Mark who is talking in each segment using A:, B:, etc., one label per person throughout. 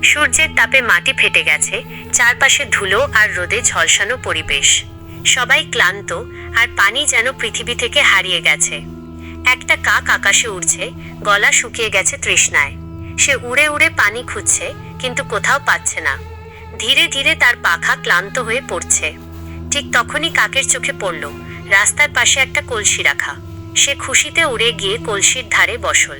A: সূর্যের তাপে মাটি ফেটে গেছে, চারপাশে ধুলো আর রোদে ঝলসানো পরিবেশ। সবাই ক্লান্ত, আর পানি যেন পৃথিবী থেকে হারিয়ে গেছে। একটা কাক আকাশে উড়ছে, গলা শুকিয়ে গেছে তৃষ্ণায়। সে উড়ে উড়ে পানি খুঁজছে, কিন্তু কোথাও পাচ্ছে না। ধীরে ধীরে তার পাখা ক্লান্ত হয়ে পড়ছে। ঠিক তখনই কাকের চোখে পড়ল রাস্তার পাশে একটা কলসি রাখা। সে খুশিতে উড়ে গিয়ে কলসির ধারে বসল।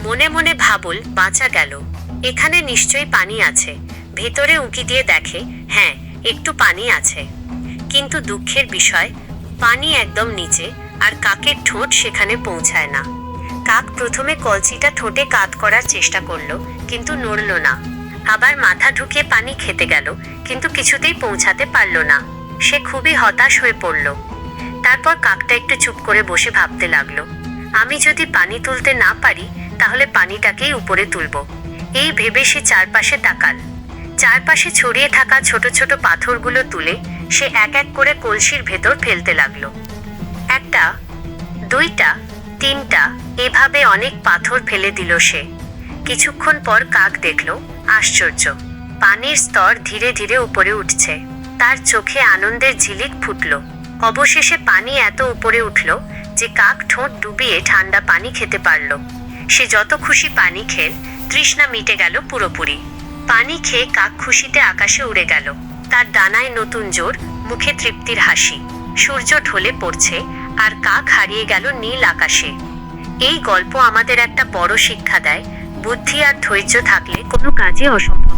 A: মনে মনে ভাবল, বাঁচা গেল। এখানে নিশ্চয়ই পানি আছে। ভেতরে উঁকি দিয়ে দেখে, হ্যাঁ, একটু পানি আছে। কিন্তু দুঃখের বিষয়, পানি একদম নিচে, আর কাকের ঠোঁট সেখানে পৌঁছায় না। কাক প্রথমে কলসিটা ঠোঁটে কাত করার চেষ্টা করলো, কিন্তু নড়ল না। আবার মাথা ঢুকিয়ে পানি খেতে গেল, কিন্তু কিছুতেই পৌঁছাতে পারল না। সে খুবই হতাশ হয়ে পড়ল। তারপর কাকটা একটু চুপ করে বসে ভাবতে লাগলো, আমি যদি পানি তুলতে না পারি, তাহলে পানিটাকেই উপরে তুলব। এই ভেবে সে চারপাশে তাকাল। চারপাশে ছড়িয়ে থাকা ছোট ছোট পাথরগুলো তুলে সে এক এক করে কলসির ভেতর ফেলতে লাগলো। একটা, দুইটা, তিনটা, এভাবে অনেক পাথর ফেলে দিল সে। কিছুক্ষণ পর কাক দেখল, আশ্চর্য, পানির স্তর ধীরে ধীরে উপরে উঠছে। তার চোখে আনন্দের ঝিলিক ফুটল। অবশেষে পানি এত উপরে উঠল যে কাক ঠোঁট ডুবিয়ে ঠান্ডা পানি খেতে পারল। সে যত খুশি পানি খেল, তৃষ্ণা মিটে গেল পুরোপুরি। পানি খেয়ে কাক খুশিতে আকাশে উড়ে গেল। তার ডানায় নতুন জোর, মুখে তৃপ্তির হাসি। সূর্য ঢলে পড়ছে, আর কাক হারিয়ে গেল নীল আকাশে। এই গল্প আমাদের একটা বড় শিক্ষা দেয়, বুদ্ধি আর ধৈর্য থাকলে কোনো কাজে অসম্ভব